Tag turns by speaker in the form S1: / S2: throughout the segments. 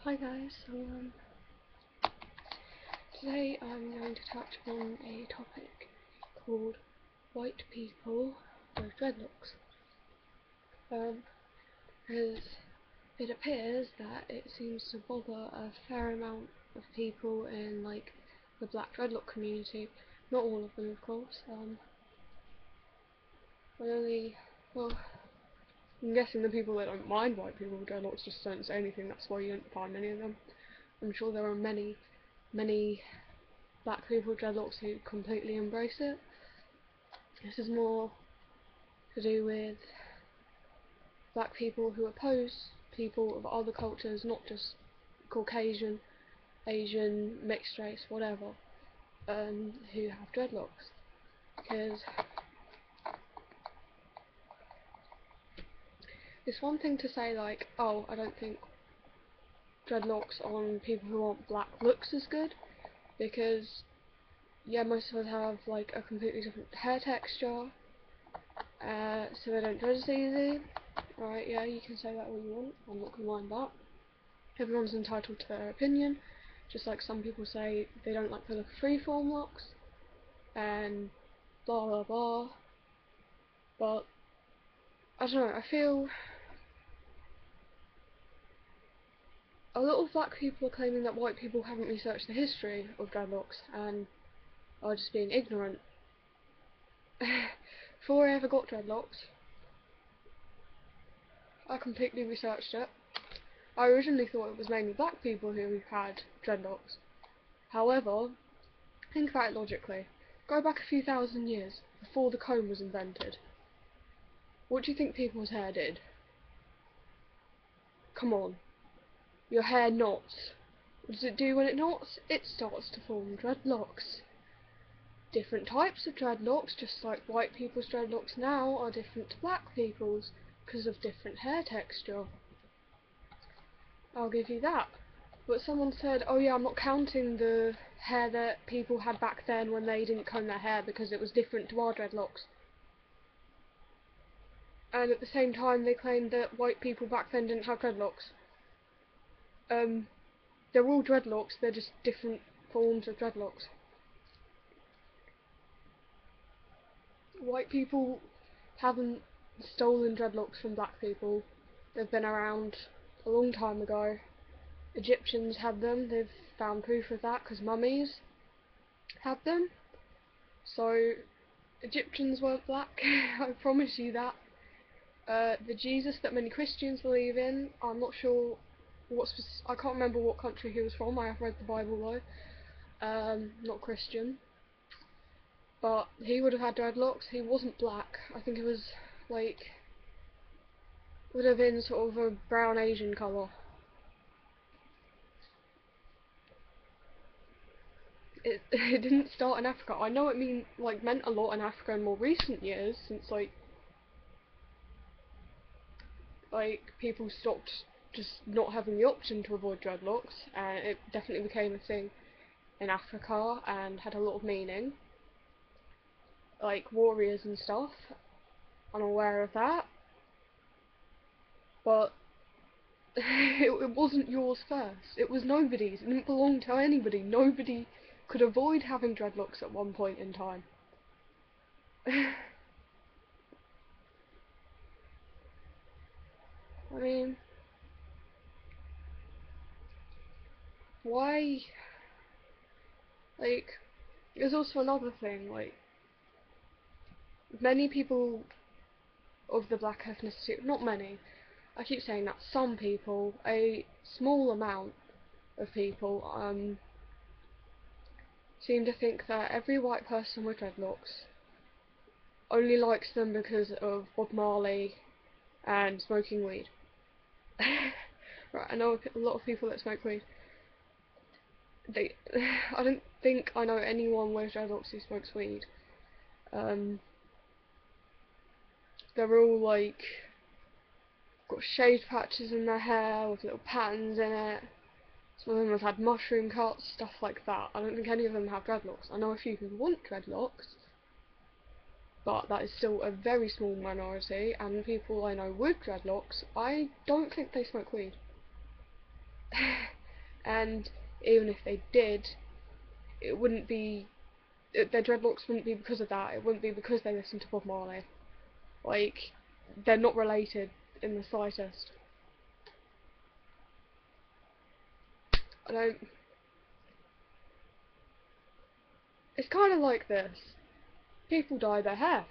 S1: Hi guys, today I'm going to touch on a topic called white people with dreadlocks. Because it appears that it seems to bother a fair amount of people in like the black dreadlock community. Not all of them, of course. I'm guessing the people that don't mind white people with dreadlocks just don't say anything. That's why you don't find many of them. I'm sure there are many black people with dreadlocks who completely embrace it. This is more to do with black people who oppose people of other cultures, not just Caucasian, Asian, mixed race, whatever, who have dreadlocks. Because it's one thing to say like, oh, I don't think dreadlocks on people who aren't black looks as good, because yeah, most of us have like a completely different hair texture, so they don't dread as easy. Right, yeah, you can say that all you want, I'm not gonna mind that. Everyone's entitled to their opinion, just like some people say they don't like the look of freeform locks, and blah blah blah. But I don't know, I feel a lot of black people are claiming that white people haven't researched the history of dreadlocks and are just being ignorant. Before I ever got dreadlocks, I completely researched it. I originally thought it was mainly black people who had dreadlocks. However, think about it logically. Go back a few thousand years, before the comb was invented. What do you think people's hair did? Come on. Your hair knots. What does it do when it knots? It starts to form dreadlocks. Different types of dreadlocks, just like white people's dreadlocks now, are different to black people's, because of different hair texture. I'll give you that. But someone said, oh yeah, I'm not counting the hair that people had back then when they didn't comb their hair because it was different to our dreadlocks. And at the same time they claimed that white people back then didn't have dreadlocks. They're all dreadlocks, they're just different forms of dreadlocks. White people haven't stolen dreadlocks from black people. They've been around a long time ago. Egyptians had them, they've found proof of that because mummies had them. So, Egyptians weren't black, I promise you that. The Jesus that many Christians believe in, I'm not sure I can't remember what country he was from. I have read the Bible though. Not Christian. But he would have had dreadlocks. He wasn't black. I think it was like, would have been sort of a brown Asian colour. It didn't start in Africa. I know it meant a lot in Africa in more recent years, since like people stopped just not having the option to avoid dreadlocks, and it definitely became a thing in Africa and had a lot of meaning. Like warriors and stuff. I'm aware of that. But it wasn't yours first. It was nobody's. It didn't belong to anybody. Nobody could avoid having dreadlocks at one point in time. I mean, why? Like, there's also another thing, like, many people of the black ethnicity, not many, I keep saying that, some people, a small amount of people, seem to think that every white person with dreadlocks only likes them because of Bob Marley and smoking weed. Right, I know a lot of people that smoke weed. I don't think I know anyone with dreadlocks who smokes weed. They're all like got shaved patches in their hair with little patterns in it. Some of them have had mushroom cuts, stuff like that. I don't think any of them have dreadlocks. I know a few who want dreadlocks, but that is still a very small minority, and people I know with dreadlocks, I don't think they smoke weed. and even if they did, it wouldn't be, their dreadlocks wouldn't be because of that. It wouldn't be because they listened to Bob Marley. Like, they're not related in the slightest. I don't. It's kind of like this. People dye their hair.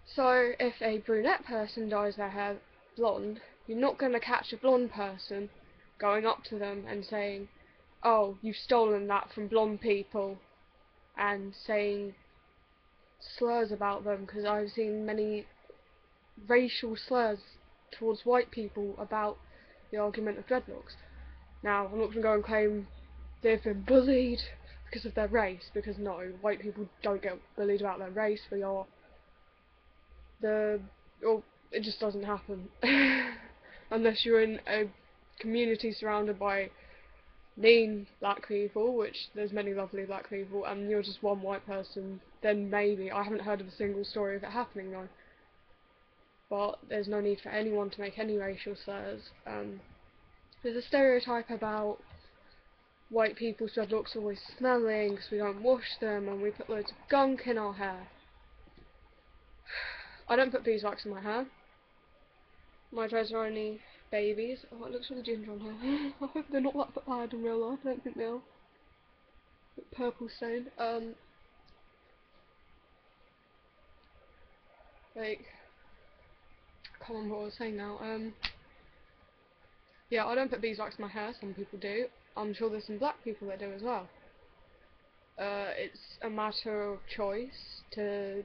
S1: So if a brunette person dyes their hair blonde, you're not going to catch a blonde person going up to them and saying, "Oh, you've stolen that from blonde people," and saying slurs about them, because I've seen many racial slurs towards white people about the argument of dreadlocks. Now, I'm not going to go and claim they've been bullied because of their race, because no, white people don't get bullied about their race. We are it just doesn't happen. Unless you're in a community surrounded by mean black people, which there's many lovely black people, and you're just one white person, then maybe. I haven't heard of a single story of it happening though. But there's no need for anyone to make any racial slurs. There's a stereotype about white people's dreadlocks always smelling because we don't wash them and we put loads of gunk in our hair. I don't put beeswax in my hair. My dreads are only babies. Oh, it looks really ginger on here. I hope they're not that bad in real life. I don't think they are. Purple stain. Like, I can't remember what I was saying now. Yeah, I don't put beeswax in my hair. Some people do. I'm sure there's some black people that do as well. It's a matter of choice to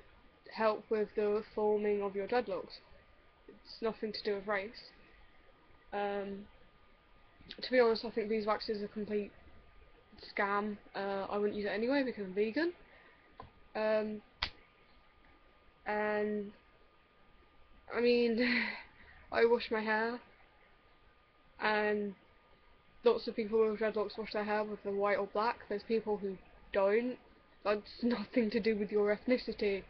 S1: help with the forming of your dreadlocks. It's nothing to do with race. To be honest, I think beeswax is a complete scam. I wouldn't use it anyway because I'm vegan. And I mean, I wash my hair, and lots of people with dreadlocks wash their hair with the white or black. There's people who don't. That's nothing to do with your ethnicity.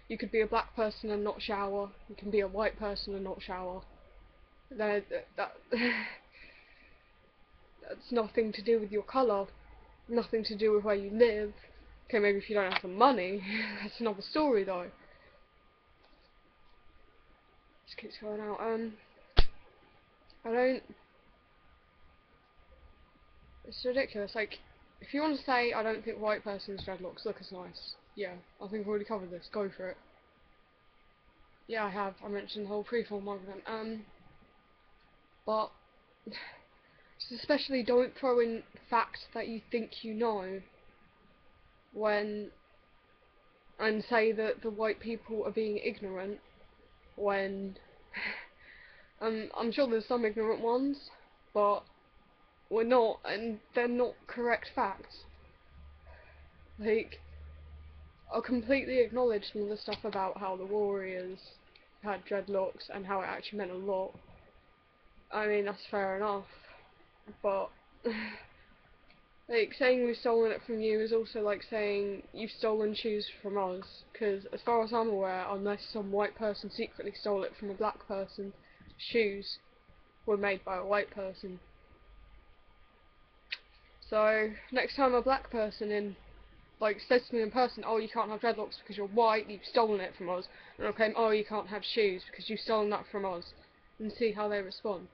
S1: You could be a black person and not shower. You can be a white person and not shower. That's nothing to do with your colour. Nothing to do with where you live. Okay, maybe if you don't have the money, that's another story though. Just keeps going out. I don't. It's ridiculous. Like, if you want to say I don't think white person's dreadlocks look as nice, yeah, I think I've already covered this. Go for it. Yeah, I have. I mentioned the whole freeform argument. But especially don't throw in facts that you think you know and say that the white people are being ignorant when I'm sure there's some ignorant ones, but we're not, and they're not correct facts. Like, I completely acknowledge some of the stuff about how the warriors had dreadlocks and how it actually meant a lot. I mean, that's fair enough, but like, saying we've stolen it from you is also like saying you've stolen shoes from us, because as far as I'm aware, unless some white person secretly stole it from a black person, shoes were made by a white person. So next time a black person says to me in person, "Oh, you can't have dreadlocks because you're white, you've stolen it from us," and I'll claim, "Oh, you can't have shoes because you've stolen that from us," and see how they respond.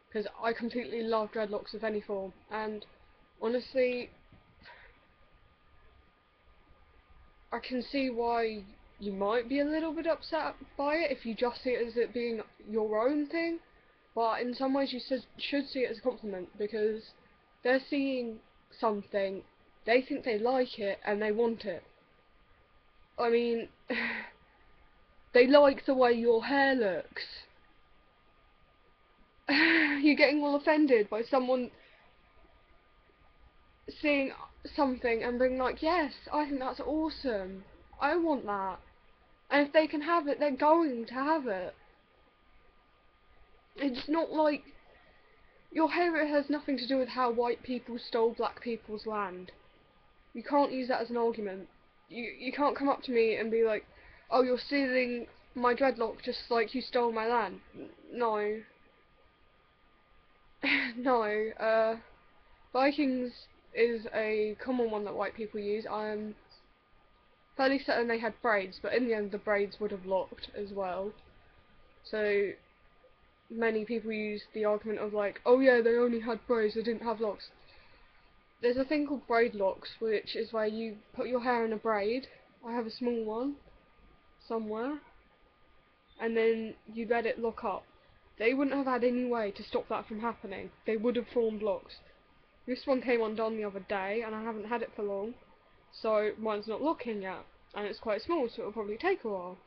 S1: Because I completely love dreadlocks of any form, and honestly, I can see why you might be a little bit upset by it if you just see it as it being your own thing, but in some ways you should see it as a compliment, because they're seeing something, they think they like it, and they want it. I mean, they like the way your hair looks. You're getting all offended by someone seeing something and being like, "Yes, I think that's awesome. I want that." And if they can have it, they're going to have it. It's not like your hair has nothing to do with how white people stole black people's land. You can't use that as an argument. You can't come up to me and be like, "Oh, you're stealing my dreadlock just like you stole my land." No. No, Vikings is a common one that white people use. I'm fairly certain they had braids, but in the end the braids would have locked as well. So many people use the argument of like, oh yeah, they only had braids, they didn't have locks. There's a thing called braid locks, which is where you put your hair in a braid. I have a small one somewhere, and then you let it lock up. They wouldn't have had any way to stop that from happening. They would have formed locks. This one came undone the other day, and I haven't had it for long, so mine's not locking yet, and it's quite small, so it'll probably take a while.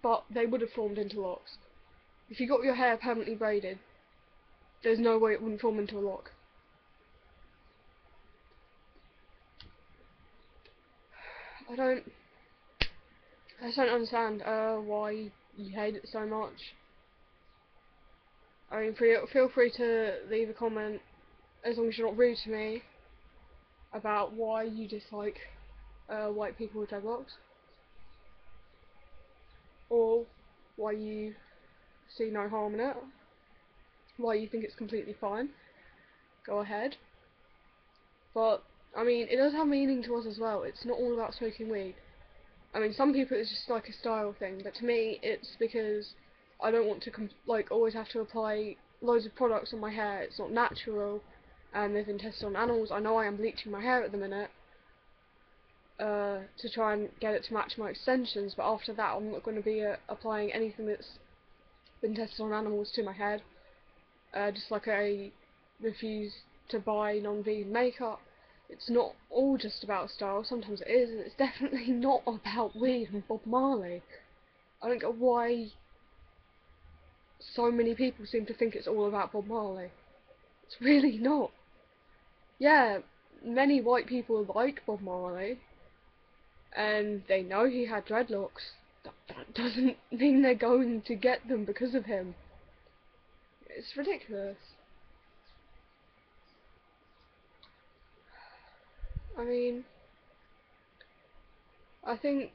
S1: But they would have formed into locks. If you got your hair permanently braided, there's no way it wouldn't form into a lock. I just don't understand why you hate it so much. I mean, feel free to leave a comment, as long as you're not rude to me, about why you dislike white people with dreadlocks, or why you see no harm in it, why you think it's completely fine. Go ahead. But, I mean, it does have meaning to us as well. It's not all about smoking weed. I mean, some people it's just like a style thing, but to me it's because I don't want to always have to apply loads of products on my hair. It's not natural, and they've been tested on animals. I know I am bleaching my hair at the minute to try and get it to match my extensions, but after that I'm not going to be applying anything that's been tested on animals to my head. Just like I refuse to buy non-vegan makeup. It's not all just about style, sometimes it is, and it's definitely not about weed and Bob Marley. I don't get why so many people seem to think it's all about Bob Marley. It's really not. Yeah, many white people like Bob Marley, and they know he had dreadlocks. That doesn't mean they're going to get them because of him. It's ridiculous. I mean, I think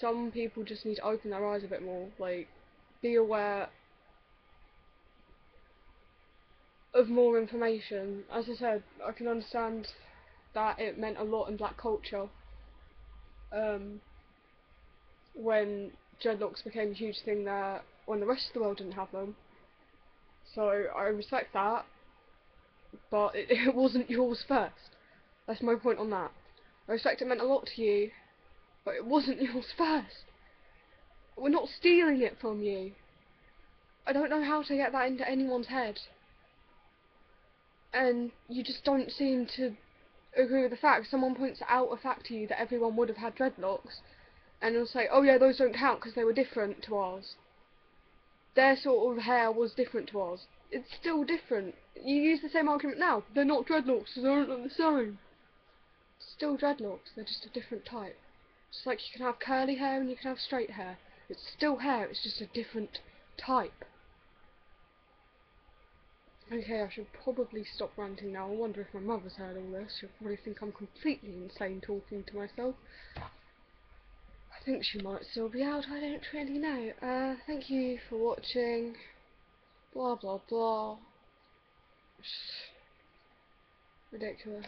S1: some people just need to open their eyes a bit more, like, be aware of more information. As I said, I can understand that it meant a lot in black culture when dreadlocks became a huge thing there when the rest of the world didn't have them. So I respect that, but it wasn't yours first. That's my point on that. I respect it meant a lot to you, but it wasn't yours first. We're not stealing it from you. I don't know how to get that into anyone's head. And you just don't seem to agree with the fact. Someone points out a fact to you that everyone would have had dreadlocks, and you'll say, oh yeah, those don't count because they were different to ours. Their sort of hair was different to ours. It's still different. You use the same argument now. They're not dreadlocks, so they aren't the same. Still dreadlocks, they're just a different type. Just like you can have curly hair and you can have straight hair. It's still hair, it's just a different type. Okay, I should probably stop ranting now. I wonder if my mother's heard all this. She'll probably think I'm completely insane talking to myself. I think she might still be out, I don't really know. Thank you for watching. Blah blah blah. Ridiculous.